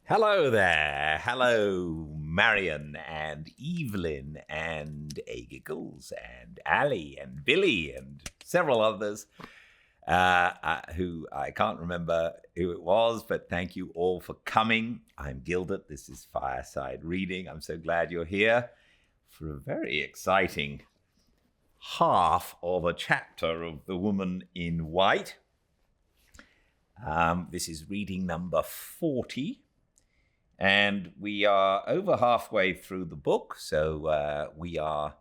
Hello there. Hello, Marion and Evelyn and A Giggles and Ali and Billy and several others who I can't remember who it was, but thank you all for coming. I'm Gildart. This is Fireside Reading. I'm so glad you're here for a very exciting half of a chapter of The Woman in White. This is reading number 40. And we are over halfway through the book, so we are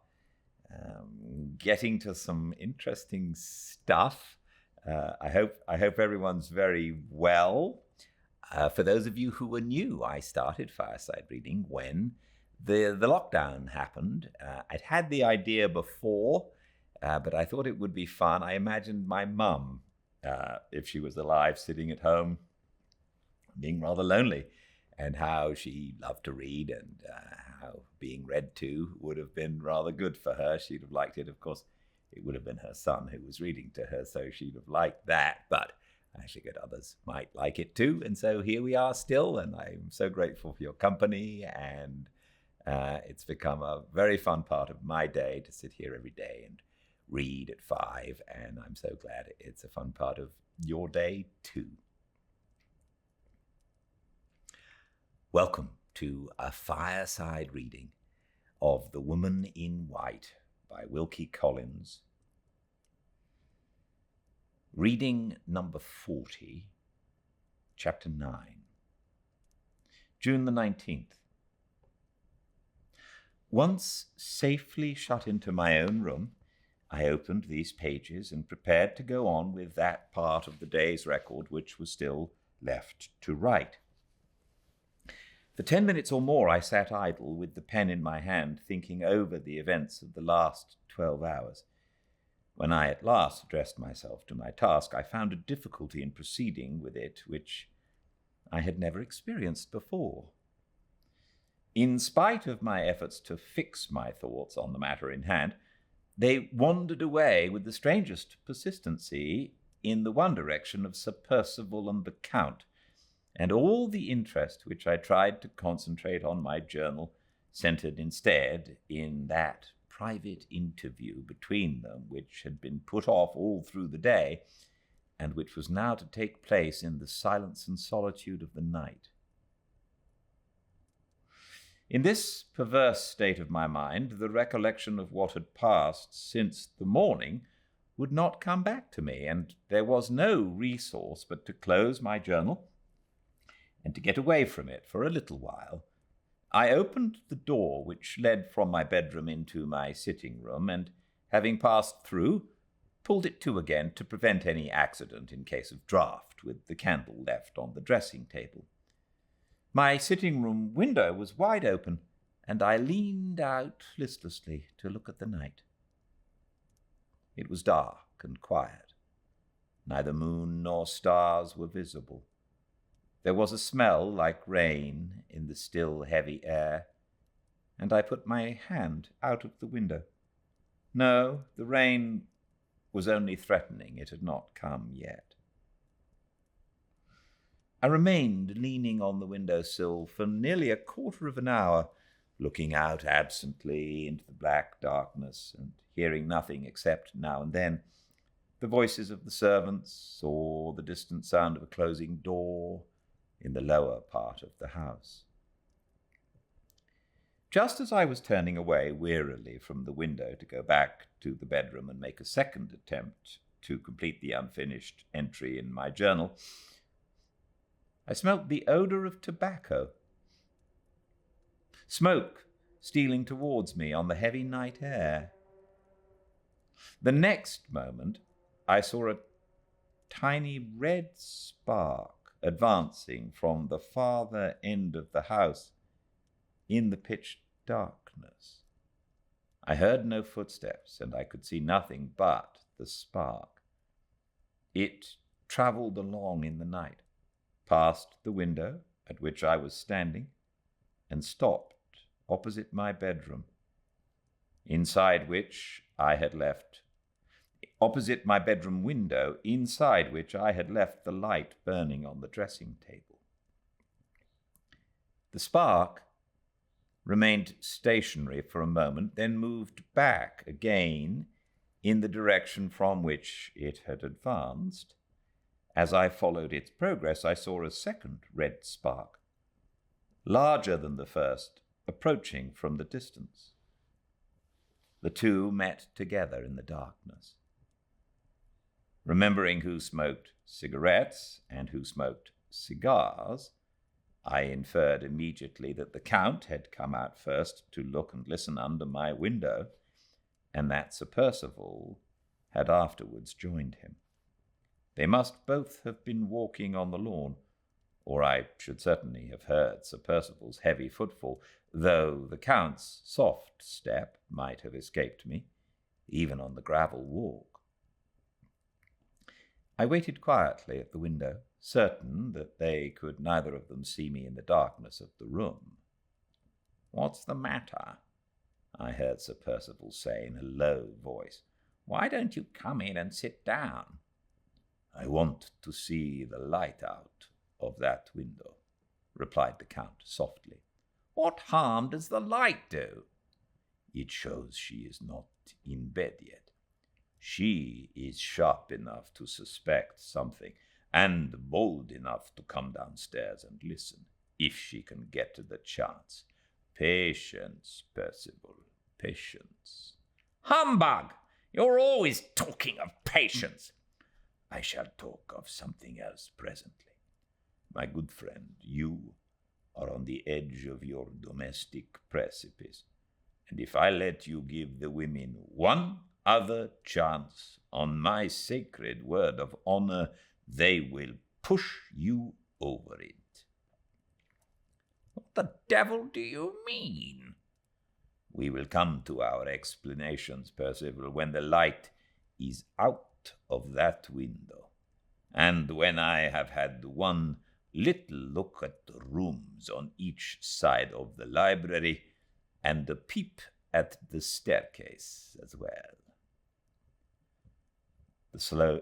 getting to some interesting stuff. I hope everyone's very well. For those of you who are new, I started Fireside Reading when the lockdown happened. I'd had the idea before, but I thought it would be fun. I imagined my mum, if she was alive, sitting at home, being rather lonely, and how she loved to read and how being read to would have been rather good for her. She'd have liked it. Of course, it would have been her son who was reading to her, so she'd have liked that. But I figured others might like it too. And so here we are still, and I'm so grateful for your company. And it's become a very fun part of my day to sit here every day and read at 5. And I'm so glad it's a fun part of your day too. Welcome to a fireside reading of The Woman in White by Wilkie Collins. Reading number 40, chapter 9, June the 19th. Once safely shut into my own room, I opened these pages and prepared to go on with that part of the day's record which was still left to write. For 10 minutes or more, I sat idle with the pen in my hand, thinking over the events of the last 12 hours. When I at last addressed myself to my task, I found a difficulty in proceeding with it which I had never experienced before. In spite of my efforts to fix my thoughts on the matter in hand, they wandered away with the strangest persistency in the one direction of Sir Percival and the Count, and all the interest which I tried to concentrate on my journal centered instead in that private interview between them which had been put off all through the day, and which was now to take place in the silence and solitude of the night. In this perverse state of my mind, the recollection of what had passed since the morning would not come back to me, and there was no resource but to close my journal and to get away from it for a little while. I opened the door which led from my bedroom into my sitting room, and having passed through, pulled it to again to prevent any accident in case of draught, with the candle left on the dressing table. My sitting room window was wide open, and I leaned out listlessly to look at the night. It was dark and quiet. Neither moon nor stars were visible. There was a smell like rain in the still, heavy air, and I put my hand out of the window. No, the rain was only threatening. It had not come yet. I remained leaning on the window-sill for nearly a quarter of an hour, looking out absently into the black darkness and hearing nothing except, now and then, the voices of the servants or the distant sound of a closing door in the lower part of the house. Just as I was turning away wearily from the window to go back to the bedroom and make a second attempt to complete the unfinished entry in my journal, I smelt the odor of tobacco. Smoke stealing towards me on the heavy night air. The next moment, I saw a tiny red spark advancing from the farther end of the house in the pitch darkness. I heard no footsteps, and I could see nothing but the spark. It travelled along in the night, past the window at which I was standing, and stopped opposite my bedroom, inside which I had left opposite my bedroom window, inside which I had left the light burning on the dressing table. The spark remained stationary for a moment, then moved back again in the direction from which it had advanced. As I followed its progress, I saw a second red spark, larger than the first, approaching from the distance. The two met together in the darkness. Remembering who smoked cigarettes and who smoked cigars, I inferred immediately that the Count had come out first to look and listen under my window, and that Sir Percival had afterwards joined him. They must both have been walking on the lawn, or I should certainly have heard Sir Percival's heavy footfall, though the Count's soft step might have escaped me, even on the gravel walk. I waited quietly at the window, certain that they could neither of them see me in the darkness of the room. "What's the matter?" I heard Sir Percival say in a low voice. "Why don't you come in and sit down?" "I want to see the light out of that window," replied the Count softly. "What harm does the light do?" "It shows she is not in bed yet. She is sharp enough to suspect something, and bold enough to come downstairs and listen, if she can get the chance. Patience, Percival, patience." "Humbug! You're always talking of patience." "I shall talk of something else presently. My good friend, you are on the edge of your domestic precipice, and if I let you give the women one other chance, on my sacred word of honor, they will push you over it." "What the devil do you mean?" "We will come to our explanations, Percival, when the light is out of that window, and when I have had one little look at the rooms on each side of the library, and a peep at the staircase as well."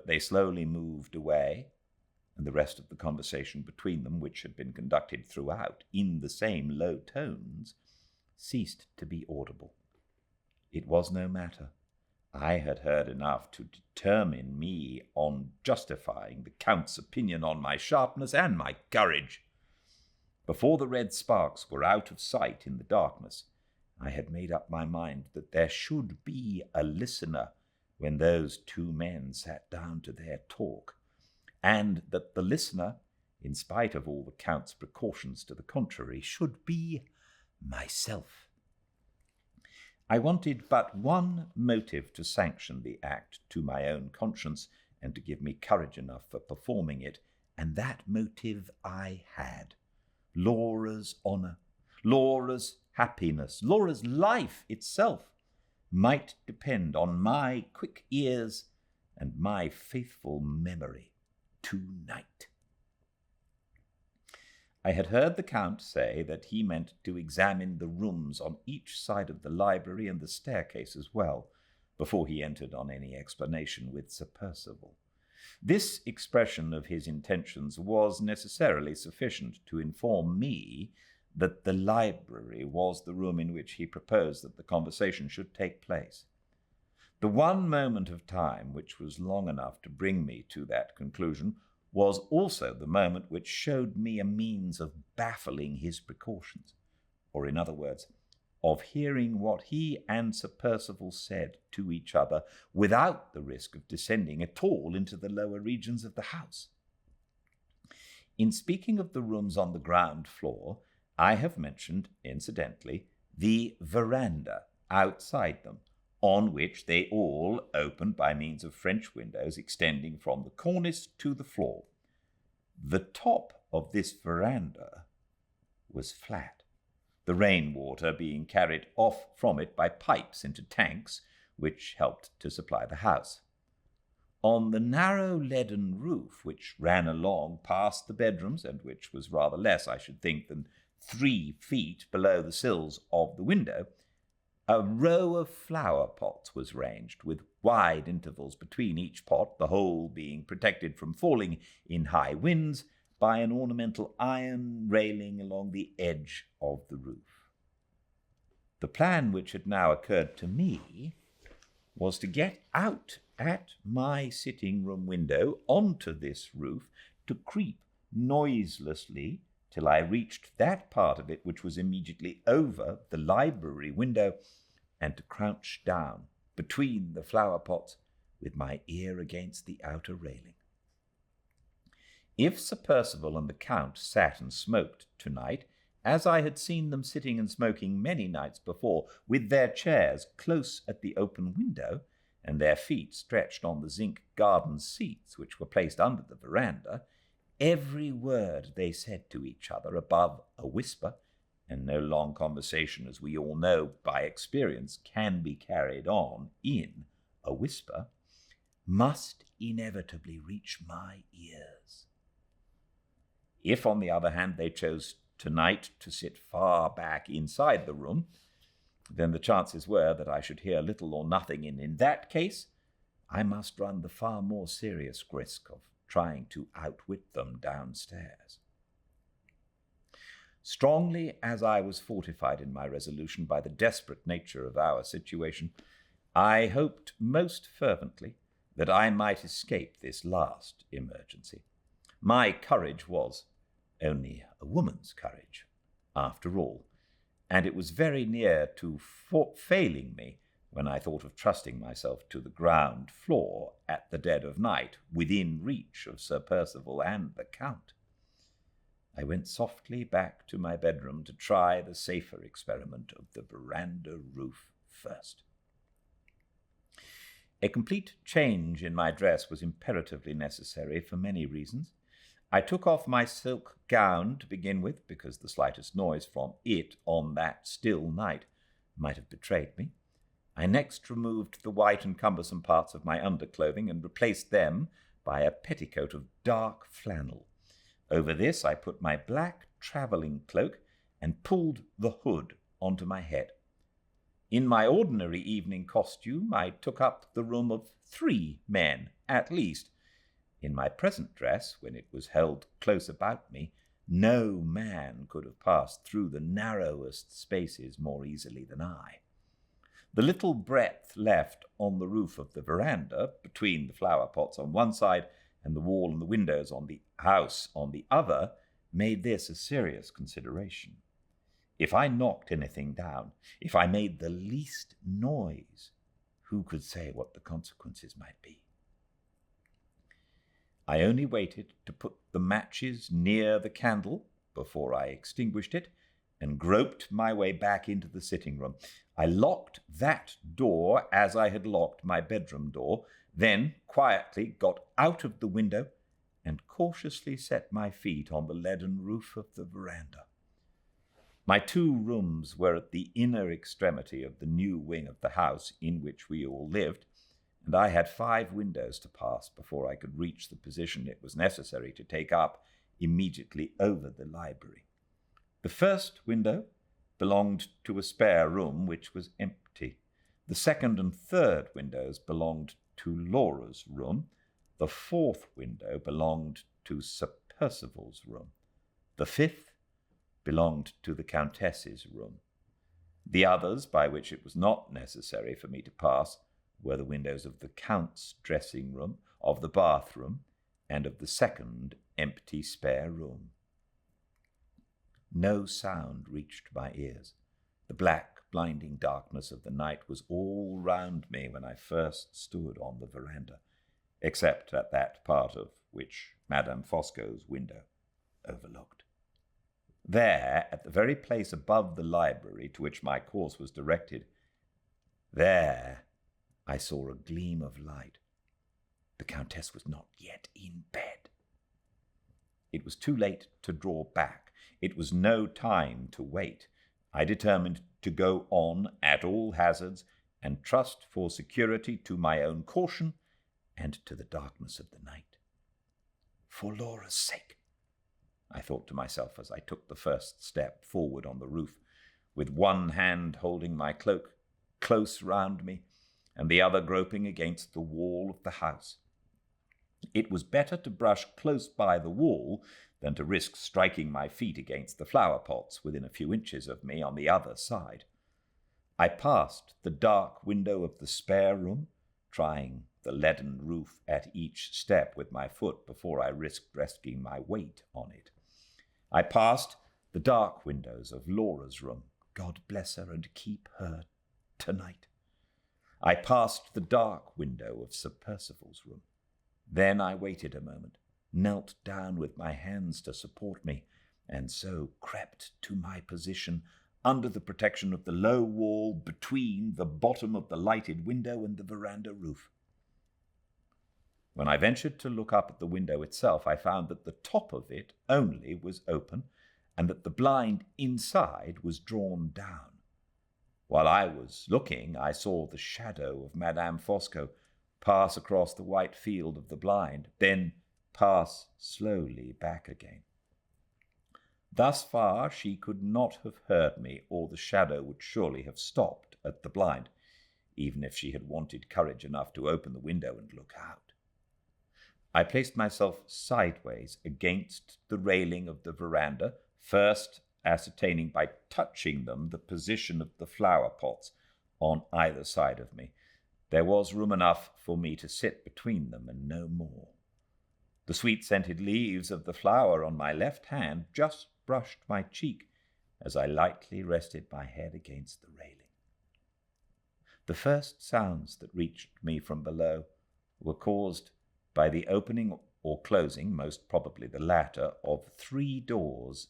They slowly moved away, and the rest of the conversation between them, which had been conducted throughout in the same low tones, ceased to be audible. It was no matter. I had heard enough to determine me on justifying the Count's opinion on my sharpness and my courage. Before the red sparks were out of sight in the darkness, I had made up my mind that there should be a listener when those two men sat down to their talk, and that the listener, in spite of all the Count's precautions to the contrary, should be myself. I wanted but one motive to sanction the act to my own conscience and to give me courage enough for performing it, and that motive I had. Laura's honor, Laura's happiness, Laura's life itself might depend on my quick ears and my faithful memory tonight. I had heard the Count say that he meant to examine the rooms on each side of the library and the staircase as well, before he entered on any explanation with Sir Percival. This expression of his intentions was necessarily sufficient to inform me that the library was the room in which he proposed that the conversation should take place. The one moment of time which was long enough to bring me to that conclusion was also the moment which showed me a means of baffling his precautions, or in other words, of hearing what he and Sir Percival said to each other without the risk of descending at all into the lower regions of the house. In speaking of the rooms on the ground floor, I have mentioned, incidentally, the veranda outside them, on which they all opened by means of French windows extending from the cornice to the floor. The top of this veranda was flat, the rainwater being carried off from it by pipes into tanks, which helped to supply the house. On the narrow leaden roof which ran along past the bedrooms, and which was rather less, I should think, than 3 feet below the sills of the window, a row of flower pots was ranged, with wide intervals between each pot, the whole being protected from falling in high winds by an ornamental iron railing along the edge of the roof. The plan which had now occurred to me was to get out at my sitting room window onto this roof, to creep noiselessly till I reached that part of it which was immediately over the library window, and to crouch down between the flower pots with my ear against the outer railing. If Sir Percival and the Count sat and smoked tonight, as I had seen them sitting and smoking many nights before, with their chairs close at the open window, and their feet stretched on the zinc garden seats which were placed under the veranda, every word they said to each other above a whisper, and no long conversation, as we all know by experience, can be carried on in a whisper, must inevitably reach my ears. If, on the other hand, they chose tonight to sit far back inside the room, then the chances were that I should hear little or nothing, and in that case I must run the far more serious risk of trying to outwit them downstairs. Strongly as I was fortified in my resolution by the desperate nature of our situation, I hoped most fervently that I might escape this last emergency. My courage was only a woman's courage, after all, and it was very near to failing me when I thought of trusting myself to the ground floor at the dead of night, within reach of Sir Percival and the Count. I went softly back to my bedroom to try the safer experiment of the veranda roof first. A complete change in my dress was imperatively necessary for many reasons. I took off my silk gown to begin with, because the slightest noise from it on that still night might have betrayed me. I next removed the white and cumbersome parts of my underclothing and replaced them by a petticoat of dark flannel. Over this I put my black travelling cloak and pulled the hood onto my head. In my ordinary evening costume I took up the room of 3 men, at least. In my present dress, when it was held close about me, no man could have passed through the narrowest spaces more easily than I. The little breadth left on the roof of the veranda, between the flower pots on one side and the wall and the windows on the house on the other, made this a serious consideration. If I knocked anything down, if I made the least noise, who could say what the consequences might be? I only waited to put the matches near the candle before I extinguished it, and groped my way back into the sitting room. I locked that door as I had locked my bedroom door, then quietly got out of the window and cautiously set my feet on the leaden roof of the veranda. My 2 rooms were at the inner extremity of the new wing of the house in which we all lived, and I had 5 windows to pass before I could reach the position it was necessary to take up immediately over the library. The first window belonged to a spare room which was empty. The second and third windows belonged to Laura's room. The 4th window belonged to Sir Percival's room. The 5th belonged to the Countess's room. The others, by which it was not necessary for me to pass, were the windows of the Count's dressing room, of the bathroom, and of the second empty spare room. No sound reached my ears. The black, blinding darkness of the night was all round me when I first stood on the veranda, except at that part of which Madame Fosco's window overlooked. There, at the very place above the library to which my course was directed, there I saw a gleam of light. The Countess was not yet in bed. It was too late to draw back. It was no time to wait. I determined to go on at all hazards and trust for security to my own caution and to the darkness of the night. For Laura's sake, I thought to myself as I took the first step forward on the roof, with one hand holding my cloak close round me and the other groping against the wall of the house. It was better to brush close by the wall than to risk striking my feet against the flower pots within a few inches of me on the other side. I passed the dark window of the spare room, trying the leaden roof at each step with my foot before I risked resting my weight on it. I passed the dark windows of Laura's room. God bless her and keep her tonight. I passed the dark window of Sir Percival's room. Then I waited a moment, knelt down with my hands to support me, and so crept to my position under the protection of the low wall between the bottom of the lighted window and the veranda roof. When I ventured to look up at the window itself, I found that the top of it only was open, and that the blind inside was drawn down. While I was looking, I saw the shadow of Madame Fosco pass across the white field of the blind, then pass slowly back again. Thus far she could not have heard me, or the shadow would surely have stopped at the blind, even if she had wanted courage enough to open the window and look out. I placed myself sideways against the railing of the veranda, first ascertaining by touching them the position of the flower pots on either side of me. There was room enough for me to sit between them and no more. The sweet-scented leaves of the flower on my left hand just brushed my cheek as I lightly rested my head against the railing. The first sounds that reached me from below were caused by the opening or closing, most probably the latter, of 3 doors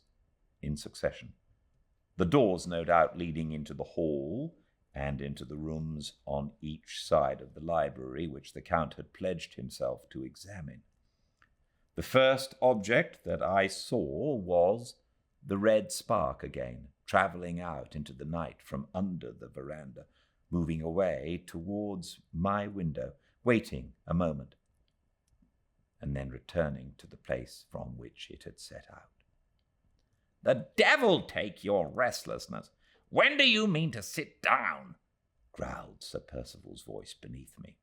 in succession. The doors, no doubt, leading into the hall and into the rooms on each side of the library, which the Count had pledged himself to examine. The first object that I saw was the red spark again, travelling out into the night from under the veranda, moving away towards my window, waiting a moment, and then returning to the place from which it had set out. "The devil take your restlessness! When do you mean to sit down?" growled Sir Percival's voice beneath me.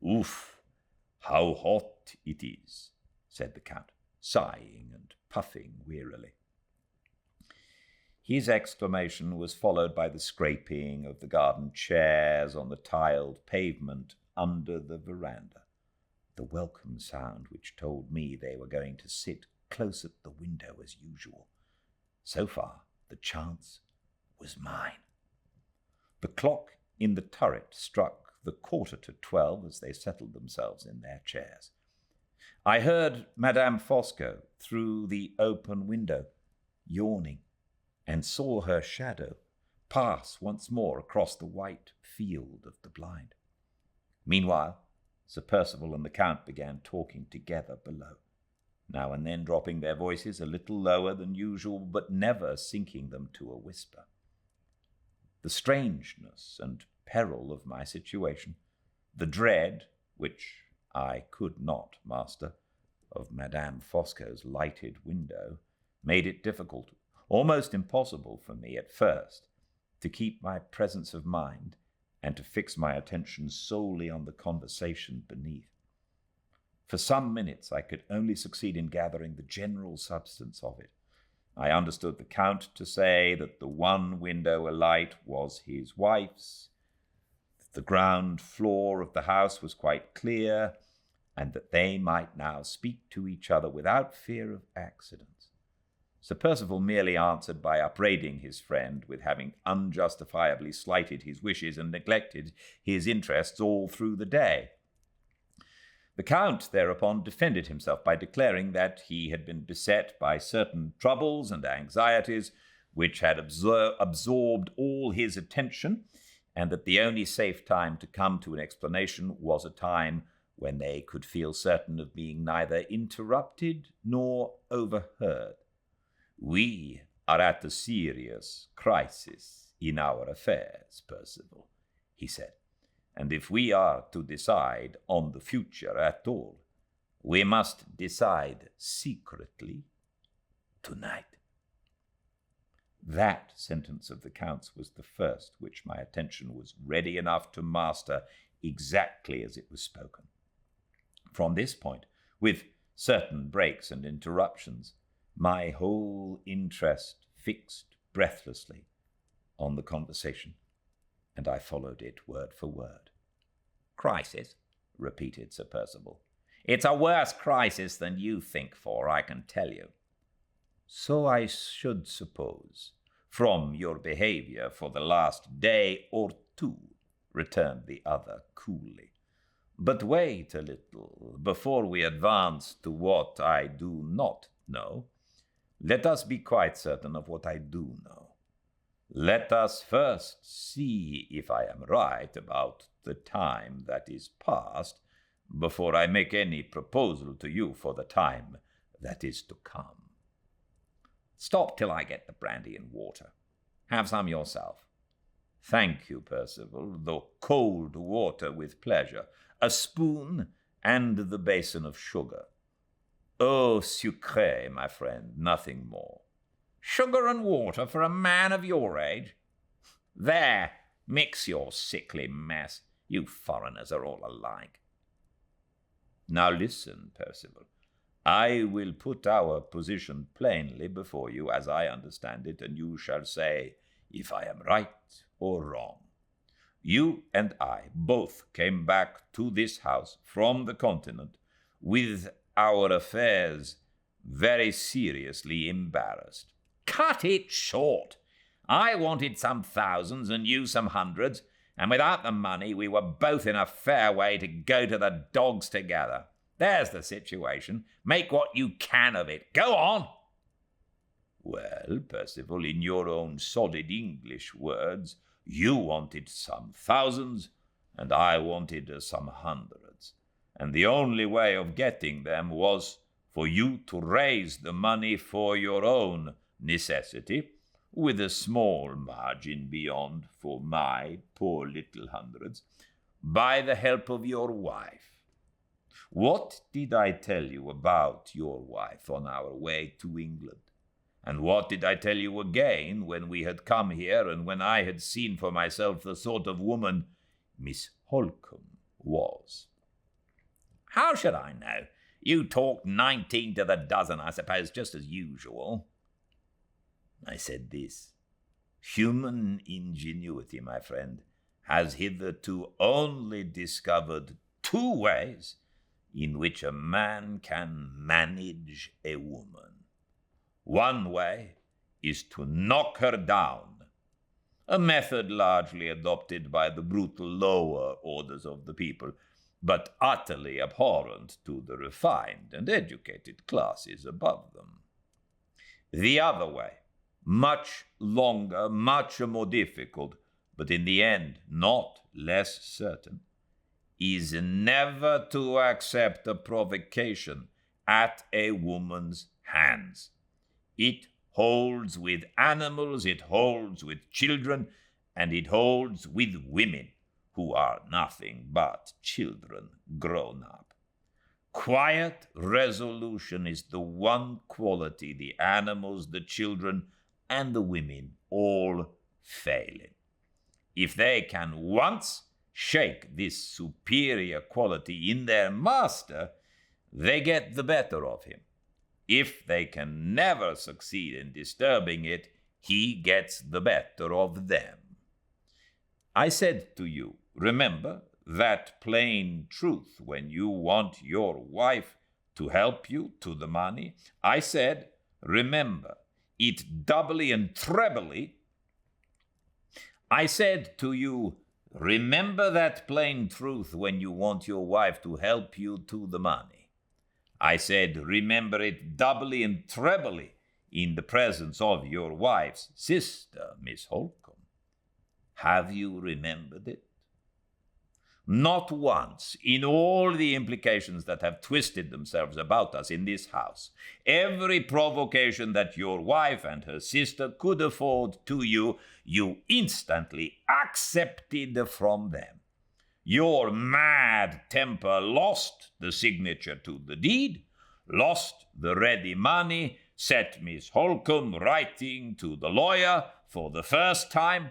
"Oof, how hot it is," said the Count, sighing and puffing wearily. His exclamation was followed by the scraping of the garden chairs on the tiled pavement under the veranda, the welcome sound which told me they were going to sit close at the window as usual. So far, the chance was mine. The clock in the turret struck the 11:45 as they settled themselves in their chairs. I heard Madame Fosco through the open window, yawning, and saw her shadow pass once more across the white field of the blind. Meanwhile, Sir Percival and the Count began talking together below, now and then dropping their voices a little lower than usual, but never sinking them to a whisper. The strangeness and peril of my situation, the dread, which I could not master, of Madame Fosco's lighted window, made it difficult, almost impossible for me at first, to keep my presence of mind and to fix my attention solely on the conversation beneath. For some minutes I could only succeed in gathering the general substance of it. I understood the Count to say that the one window alight was his wife's, that the ground floor of the house was quite clear, and that they might now speak to each other without fear of accidents. Sir Percival merely answered by upbraiding his friend with having unjustifiably slighted his wishes and neglected his interests all through the day. The Count thereupon defended himself by declaring that he had been beset by certain troubles and anxieties which had absorbed all his attention, and that the only safe time to come to an explanation was a time when they could feel certain of being neither interrupted nor overheard. "We are at a serious crisis in our affairs, Percival," he said, "and if we are to decide on the future at all, we must decide secretly tonight." That sentence of the Count's was the first which my attention was ready enough to master exactly as it was spoken. From this point, with certain breaks and interruptions, my whole interest fixed breathlessly on the conversation, and I followed it word for word. "Crisis," repeated Sir Percival. "It's a worse crisis than you think for, I can tell you." "So I should suppose, from your behavior for the last day or two," returned the other coolly. "But wait a little before we advance to what I do not know. Let us be quite certain of what I do know. Let us first see if I am right about the time that is past before I make any proposal to you for the time that is to come." "Stop till I get the brandy and water. Have some yourself." "Thank you, Percival, though cold water with pleasure. A spoon and the basin of sugar. Eau sucrée, my friend, nothing more." "Sugar and water for a man of your age? There, mix your sickly mess. You foreigners are all alike." "Now listen, Percival. I will put our position plainly before you as I understand it, and you shall say if I am right or wrong. You and I both came back to this house from the continent with our affairs very seriously embarrassed." "Cut it short. I wanted some thousands and you some hundreds, and without the money we were both in a fair way to go to the dogs together. There's the situation. Make what you can of it. Go on." "Well, Percival, in your own solid English words, you wanted some thousands, and I wanted some hundreds. And the only way of getting them was for you to raise the money for your own necessity, with a small margin beyond for my poor little hundreds, by the help of your wife. What did I tell you about your wife on our way to England? And what did I tell you again when we had come here and when I had seen for myself the sort of woman Miss Holcombe was?" "How should I know? You talked 19 to the dozen, I suppose, just as usual." "I said this: human ingenuity, my friend, has hitherto only discovered two ways in which a man can manage a woman. One way is to knock her down, a method largely adopted by the brutal lower orders of the people, but utterly abhorrent to the refined and educated classes above them. The other way, much longer, much more difficult, but in the end not less certain, is never to accept a provocation at a woman's hands. It holds with animals, it holds with children, and it holds with women, who are nothing but children grown up. Quiet resolution is the one quality the animals, the children, and the women all fail in. If they can once shake this superior quality in their master, they get the better of him. If they can never succeed in disturbing it, he gets the better of them. I said to you, remember that plain truth when you want your wife to help you to the money. I said, remember it doubly and trebly. I said to you, remember that plain truth when you want your wife to help you to the money. I said, remember it doubly and trebly in the presence of your wife's sister, Miss Holcombe. Have you remembered it? Not once, in all the implications that have twisted themselves about us in this house, every provocation that your wife and her sister could afford to you, you instantly accepted from them. Your mad temper lost the signature to the deed, lost the ready money, set Miss Holcombe writing to the lawyer for the first time.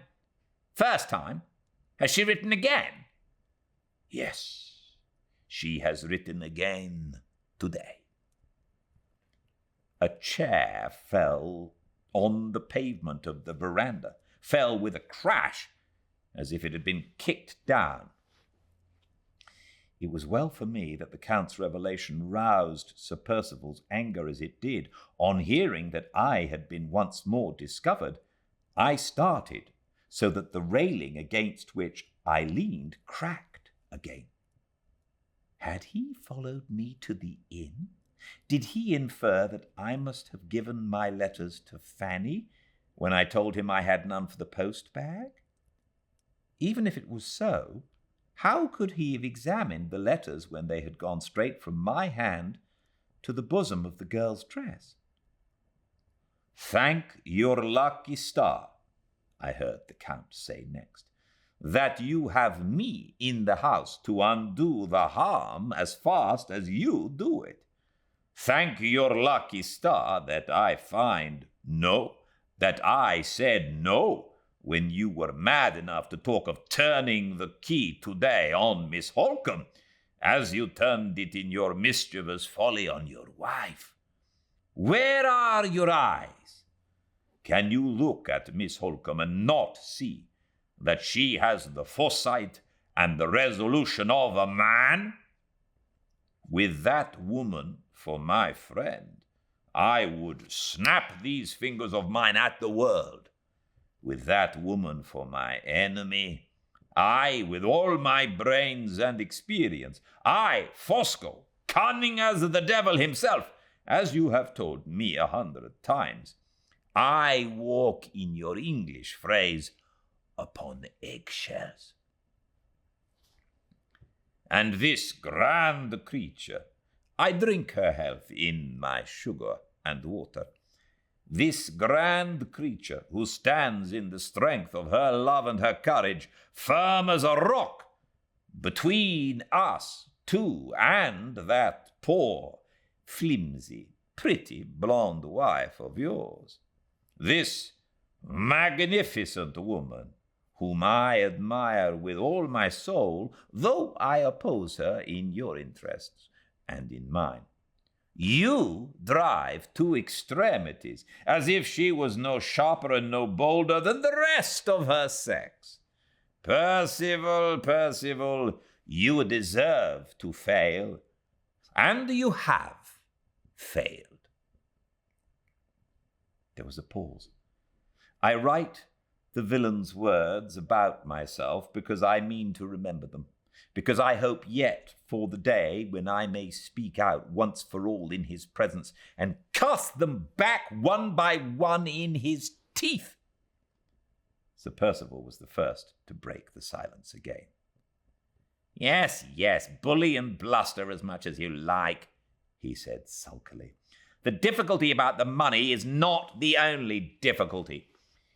First time? Has she written again? Yes. she has written again today. A chair fell on the pavement of the veranda, fell with a crash, as if it had been kicked down. It was well for me that the Count's revelation roused Sir Percival's anger as it did. On hearing that I had been once more discovered, I started, so that the railing against which I leaned cracked again. Had he followed me to the inn? Did he infer that I must have given my letters to Fanny when I told him I had none for the post-bag? Even if it was so, how could he have examined the letters when they had gone straight from my hand to the bosom of the girl's dress? "Thank your lucky star," I heard the Count say next, "that you have me in the house to undo the harm as fast as you do it. Thank your lucky star that I said no when you were mad enough to talk of turning the key today on Miss Holcombe, as you turned it in your mischievous folly on your wife. Where are your eyes? Can you look at Miss Holcombe and not see that she has the foresight and the resolution of a man? With that woman for my friend, I would snap these fingers of mine at the world. With that woman for my enemy, I, with all my brains and experience, I, Fosco, cunning as the devil himself, as you have told me 100 times, I walk, in your English phrase, upon eggshells. And this grand creature, I drink her health in my sugar and water, this grand creature who stands in the strength of her love and her courage, firm as a rock, between us two and that poor, flimsy, pretty blonde wife of yours. This magnificent woman, whom I admire with all my soul, though I oppose her in your interests and in mine. You drive to extremities, as if she was no sharper and no bolder than the rest of her sex. Percival, you deserve to fail, and you have failed. There was a pause. I write the villain's words about myself because I mean to remember them, because I hope yet for the day when I may speak out once for all in his presence and cast them back one by one in his teeth. Sir Percival was the first to break the silence again. Yes, bully and bluster as much as you like, he said sulkily. The difficulty about the money is not the only difficulty.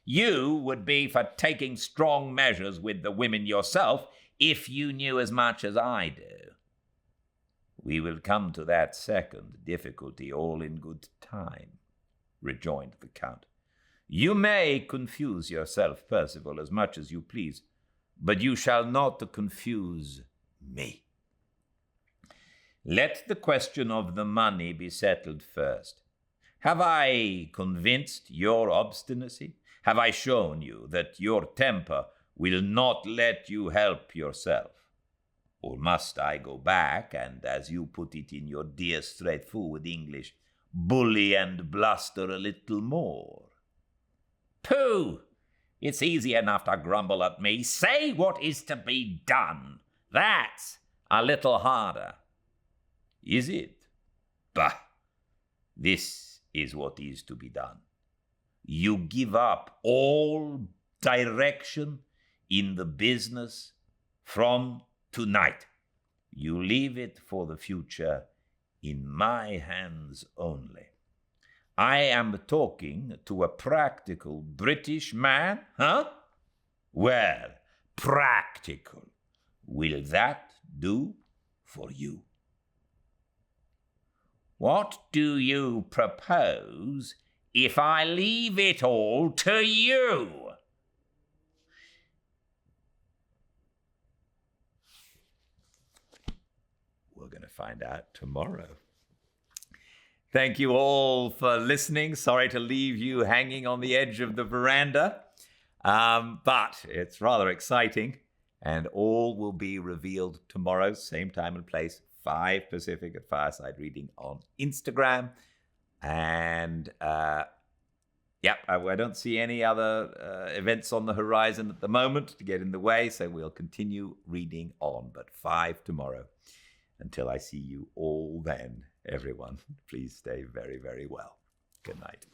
You would be for taking strong measures with the women yourself if you knew as much as I do. We will come to that second difficulty all in good time, rejoined the Count. You may confuse yourself, Percival, as much as you please, but you shall not confuse me. Let the question of the money be settled first. Have I convinced your obstinacy? Have I shown you that your temper will not let you help yourself? Or must I go back and, as you put it in your dear straightforward English, bully and bluster a little more? Pooh! It's easy enough to grumble at me. Say what is to be done. That's a little harder. Is it? Bah! This is what is to be done. You give up all direction in the business from tonight. You leave it for the future in my hands only. I am talking to a practical British man, huh? Well, practical. Will that do for you? What do you propose if I leave it all to you? find out tomorrow. Thank you all for listening. Sorry to leave you hanging on the edge of the veranda, but it's rather exciting, and all will be revealed tomorrow, same time and place, 5 Pacific at Fireside Reading on Instagram. And I don't see any other events on the horizon at the moment to get in the way, so we'll continue reading on, but 5 tomorrow. Until I see you all then, everyone, please stay very, very well. Good night.